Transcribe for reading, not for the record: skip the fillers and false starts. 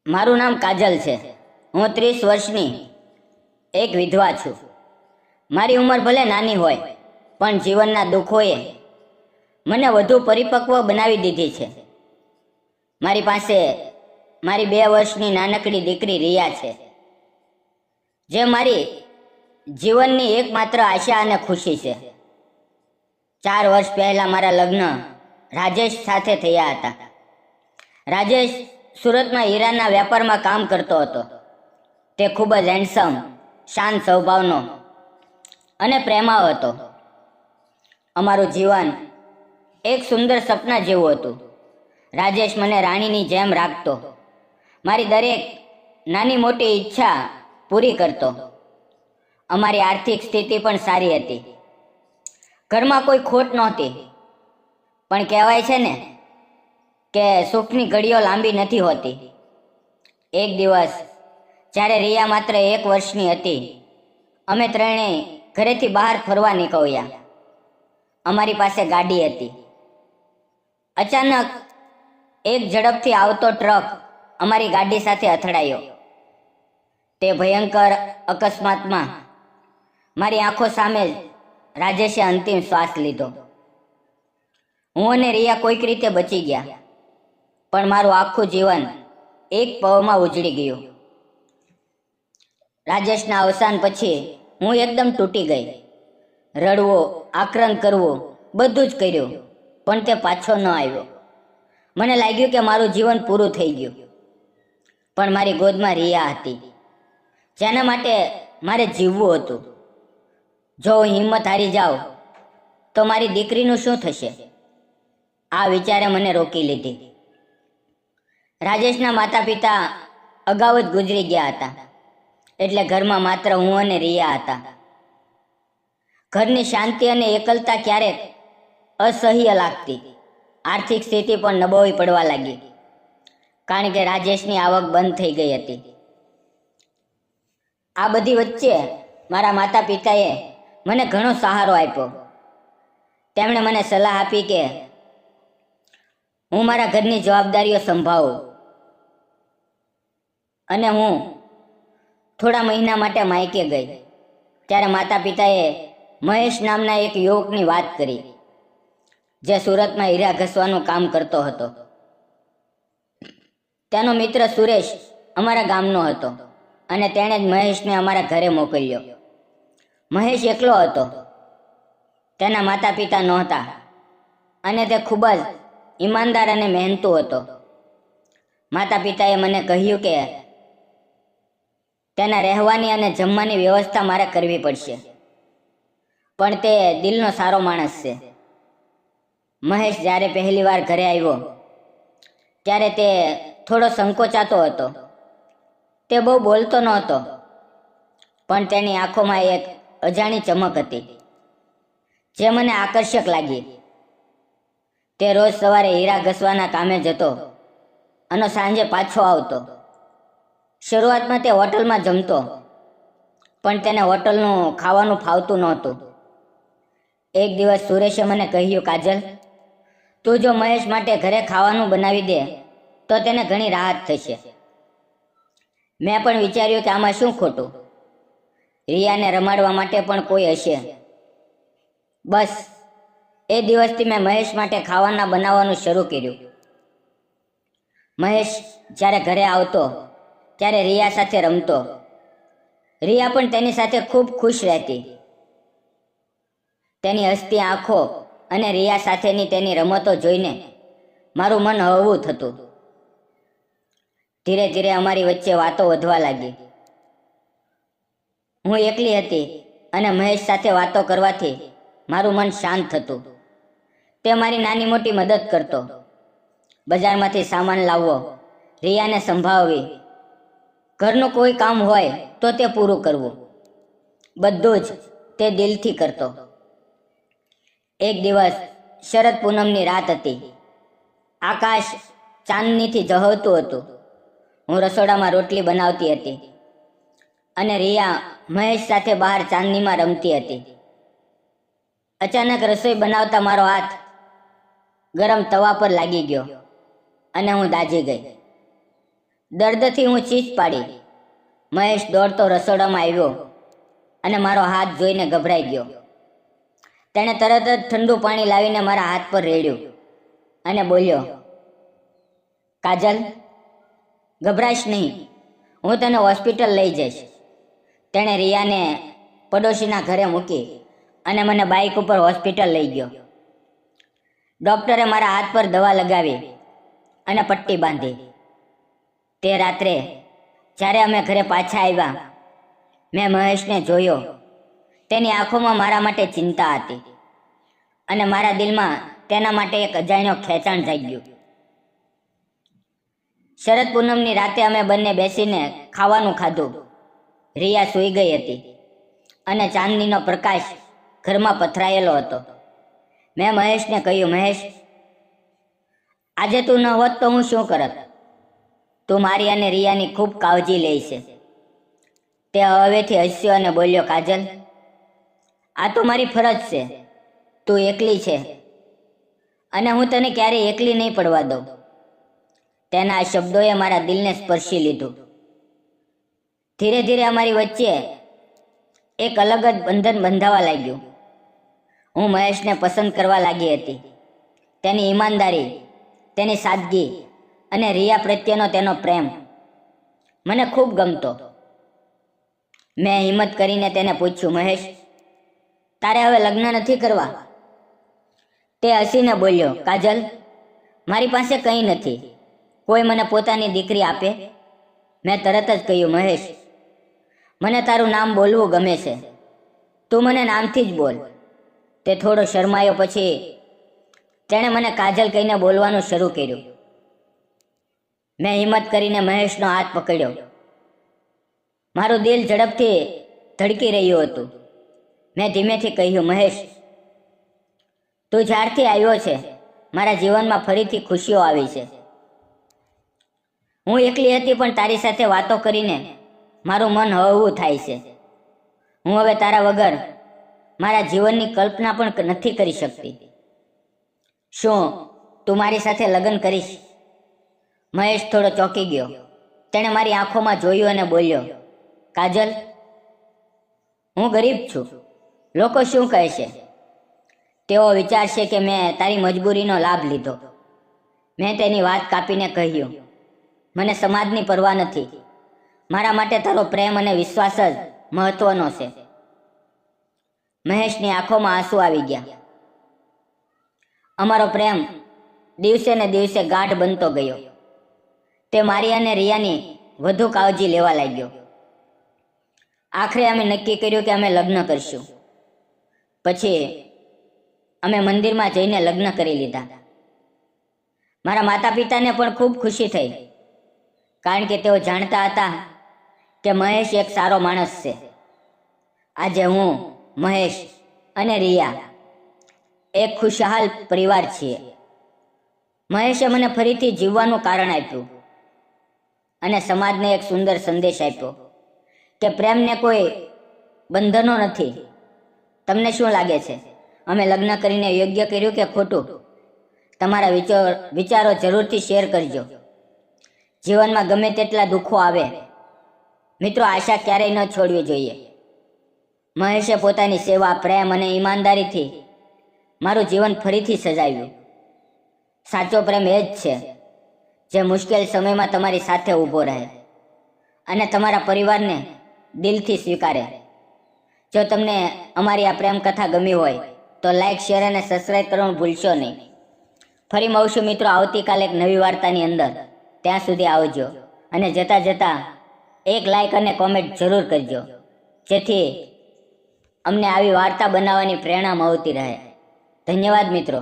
મારું નામ કાજલ છે. હું 30 વર્ષની એક વિધવા છું. મારી ઉંમર ભલે નાની હોય, પણ જીવનના દુઃખોએ મને વધુ પરિપક્વ બનાવી દીધી છે. મારી પાસે મારી 2 વર્ષની નાનકડી દીકરી રિયા છે, જે મારી જીવનની એકમાત્ર આશા અને ખુશી છે. 4 વર્ષ પહેલા મારા લગ્ન રાજેશ સાથે થયા હતા. રાજેશ સુરતમાં હીરાના વેપારમાં કામ કરતો હતો. તે ખૂબ જ હેન્ડસમ, શાંત સ્વભાવનો અને પ્રેમાળ હતો. અમારું જીવન એક સુંદર સપના જેવું હતું. રાજેશ મને રાણીની જેમ રાખતો, મારી દરેક નાની મોટી ઈચ્છા પૂરી કરતો. અમારી આર્થિક સ્થિતિ પણ સારી હતી. ઘરમાં કોઈ ખોટ નહોતી. પણ કહેવાય છે ને કે સુખની ઘડીઓ લાંબી નથી હોતી. એક દિવસ જ્યારે રિયા માત્ર 1 વર્ષની હતી, અમે ત્રણેય ઘરેથી બહાર ફરવા નીકળ્યા. અમારી પાસે ગાડી હતી. અચાનક એક ઝડપથી આવતો ટ્રક અમારી ગાડી સાથે અથડાયો. તે ભયંકર અકસ્માતમાં મારી આંખો સામે જ રાજેશે અંતિમ શ્વાસ લીધો. હું અને રિયા કોઈક રીતે બચી ગયા, પણ મારું આખું જીવન એક પળમાં ઉજળી ગયું. રાજેશના અવસાન પછી હું એકદમ તૂટી ગઈ. રડવો, આક્રંદ કરવું, બધું જ કર્યું, પણ તે પાછો ન આવ્યો. મને લાગ્યું કે મારું જીવન પૂરું થઈ ગયું. પણ મારી ગોદમાં રિયા હતી, જેના માટે મારે જીવવું હતું. જો હું હિંમત હારી જાઉં તો મારી દીકરીનું શું થશે? આ વિચારે મને રોકી લીધી. રાજેશના માતા પિતા અગાઉ જ ગુજરી ગયા હતા, એટલે ઘરમાં માત્ર હું અને રિયા હતા. ઘરની શાંતિ અને એકલતા ક્યારેક અસહ્ય લાગતી. આર્થિક સ્થિતિ પણ નબળી પડવા લાગી, કારણ કે રાજેશની આવક બંધ થઈ ગઈ હતી. આ બધી વચ્ચે મારા માતા પિતાએ મને ઘણો સહારો આપ્યો. તેમણે મને સલાહ આપી કે હું મારા ઘરની જવાબદારીઓ સંભાળું, અને હું થોડા મહિના માટે માયકે ગઈ. ત્યારે માતા પિતાએ મહેશ નામના એક યુવકની વાત કરી, જે સુરતમાં હીરા ઘસવાનું કામ કરતો હતો. તેનો મિત્ર સુરેશ અમારા ગામનો હતો, અને તેણે જ મહેશને અમારા ઘરે મોકલ્યો. મહેશ એકલો હતો. તેના માતા પિતા નહોતા, અને તે ખૂબ જ ઈમાનદાર અને મહેનતુ હતો. માતા પિતાએ મને કહ્યું કે તેના રહેવાની અને જમવાની વ્યવસ્થા મારે કરવી પડશે, પણ તે દિલનો સારો માણસ છે. મહેશ જ્યારે પહેલી વાર ઘરે આવ્યો ત્યારે તે થોડો સંકોચાતો હતો. તે બહુ બોલતો નહોતો, પણ તેની આંખોમાં એક અજાણી ચમક હતી, જે મને આકર્ષક લાગી. તે રોજ સવારે હીરા ઘસવાના કામે જતો અને સાંજે પાછો આવતો. શરૂઆતમાં તે હોટલમાં જમતો, પણ તેને હોટલનું ખાવાનું ફાવતું નહોતું. એક દિવસ સુરેશે મને કહ્યું, કાજલ, તું જો મહેશ માટે ઘરે ખાવાનું બનાવી દે તો તેને ઘણી રાહત થશે. મેં પણ વિચાર્યું કે આમાં શું ખોટું? રિયાને રમાડવા માટે પણ કોઈ હશે. બસ એ દિવસથી મેં મહેશ માટે ખાવાના બનાવવાનું શરૂ કર્યું. મહેશ જ્યારે ઘરે આવતો ત્યારે રિયા સાથે રમતો. રિયા પણ તેની સાથે ખૂબ ખુશ રહેતી. તેની હસતી આંખો અને રિયા સાથેની તેની રમતો જોઈને મારું મન હળવું થતું. ધીરે ધીરે અમારી વચ્ચે વાતો વધવા લાગી. હું એકલી હતી, અને મહેશ સાથે વાતો કરવાથી મારું મન શાંત થતું. તે મારી નાની મોટી મદદ કરતો. બજારમાંથી સામાન લાવવો, રિયાને સંભાળવી, ઘરનું કોઈ કામ હોય તો તે પૂરું કરવું, બધું જ તે દિલથી કરતો. એક દિવસ શરદ પૂનમની રાત હતી. આકાશ ચાંદનીથી ઝળહળતું હતું. હું રસોડામાં રોટલી બનાવતી હતી, અને રિયા મહેશ સાથે બહાર ચાંદનીમાં રમતી હતી. અચાનક રસોઈ બનાવતા મારો હાથ ગરમ તવા પર લાગી ગયો, અને હું દાઝી ગઈ. દર્દથી હું ચીસ પાડી. મહેશ દોડતો રસોડામાં આવ્યો અને મારો હાથ જોઈને ગભરાઈ ગયો. તેણે તરત જ ઠંડુ પાણી લાવીને મારા હાથ પર રેડ્યું અને બોલ્યો, કાજલ, ગભરાઈશ નહીં, હું તને હોસ્પિટલ લઈ જઈશ. તેણે રિયાને પડોશીના ઘરે મૂકી અને મને બાઇક ઉપર હોસ્પિટલ લઈ ગયો. ડૉક્ટરે મારા હાથ પર દવા લગાવી અને પટ્ટી બાંધી. તે રાત્રે જ્યારે અમે ઘરે પાછા આવ્યા, મેં મહેશને જોયો. તેની આંખોમાં મારા માટે ચિંતા હતી અને મારા દિલમાં તેના માટે એક અજાણ્યો ખેંચાણ જાગ્યું. શરદ પૂનમની રાતે અમે બંને બેસીને ખાવાનું ખાધું. રિયા સૂઈ ગઈ હતી અને ચાંદનીનો પ્રકાશ ઘરમાં પથરાયેલો હતો. મેં મહેશને કહ્યું, મહેશ, આજે તું ન હોત તો હું શું કરત? તું મારી અને રિયાની ખૂબ કાળજી લે છે. તે હવેથી હસ્યો અને બોલ્યો, કાજલ, આ તો મારી ફરજ છે. તું એકલી છે અને હું તને ક્યારેય એકલી નહીં પડવા દઉં. તેના આ શબ્દોએ મારા દિલને સ્પર્શી લીધું. ધીરે ધીરે અમારી વચ્ચે એક અલગ જ બંધન બંધાવા લાગ્યું. હું મહેશને પસંદ કરવા લાગી હતી. તેની ઈમાનદારી, તેની સાદગી અને રિયા પ્રત્યેનો તેનો પ્રેમ મને ખૂબ ગમતો. મેં હિંમત કરીને તેને પૂછ્યું, મહેશ, તારે હવે લગ્ન નથી કરવા? તે હસીને બોલ્યો, કાજલ, મારી પાસે કંઈ નથી. કોઈ મને પોતાની દીકરી આપે? મેં તરત જ કહ્યું, મહેશ, મને તારું નામ બોલવું ગમે છે. તું મને નામથી જ બોલ. તે થોડો શરમાયો. પછી તેણે મને કાજલ કહીને બોલવાનું શરૂ કર્યું. મેં હિંમત કરીને મહેશનો હાથ પકડ્યો. મારું દિલ ઝડપથી ધડકી રહ્યું હતું. મેં ધીમેથી કહ્યું, મહેશ, તું જ્યારથી આવ્યો છે, મારા જીવનમાં ફરીથી ખુશીઓ આવી છે. હું એકલી હતી, પણ તારી સાથે વાતો કરીને મારું મન હળવું થાય છે. હું હવે તારા વગર મારા જીવનની કલ્પના પણ નથી કરી શકતી. શું તું મારી સાથે લગ્ન કરીશ? મહેશ થોડો ચોંકી ગયો. તેણે મારી આંખોમાં જોયું અને બોલ્યો, કાજલ, હું ગરીબ છું. લોકો શું કહે છે? તેઓ વિચારશે કે મેં તારી મજબૂરીનો લાભ લીધો. મેં તેની વાત કાપીને કહ્યું, મને સમાજની પરવા નથી. મારા માટે તારો પ્રેમ અને વિશ્વાસ જ મહત્વનો છે. મહેશની આંખોમાં આંસુ આવી ગયા. અમારો પ્રેમ દિવસે ને દિવસે ગાઢ બનતો ગયો. તે મારી અને રિયાની વધુ કાળજી લેવા લાગ્યો. આખરે અમે નક્કી કર્યું કે અમે લગ્ન કરશું. પછી અમે મંદિરમાં જઈને લગ્ન કરી લીધા. મારા માતા પિતાને પણ ખૂબ ખુશી થઈ, કારણ કે તેઓ જાણતા હતા કે મહેશ એક સારો માણસ છે. આજે હું, મહેશ અને રિયા એક ખુશહાલ પરિવાર છીએ. મહેશે મને ફરીથી જીવવાનું કારણ આપ્યું અને સમાજને એક સુંદર સંદેશ આપ્યો કે પ્રેમને કોઈ બંધનો નથી. તમને શું લાગે છે, અમે લગ્ન કરીને યોગ્ય કર્યું કે ખોટું? તમારા વિચારો જરૂરથી શેર કરજો. જીવનમાં ગમે તેટલા દુઃખો આવે, મિત્રો, આશા ક્યારેય ન છોડવી જોઈએ. મહેશે પોતાની સેવા, પ્રેમ અને ઈમાનદારીથી મારું જીવન ફરીથી સજાવ્યું. સાચો પ્રેમ એ જ છે જે મુશ્કેલ સમયમાં તમારી સાથે ઊભો રહે અને તમારા પરિવારને દિલથી સ્વીકારે. જો તમને અમારી આ પ્રેમ કથા ગમી હોય તો લાઈક, શેર અને સબસ્ક્રાઈબ કરવાનું ભૂલશો નહીં. ફરી મળશું મિત્રો આવતીકાલે એક નવી વાર્તાની અંદર. ત્યાં સુધી આવજો અને જતાં જતાં એક લાઈક અને કોમેન્ટ જરૂર કરજો, જેથી અમને આવી વાર્તા બનાવવાની પ્રેરણા મળતી રહે. ધન્યવાદ મિત્રો.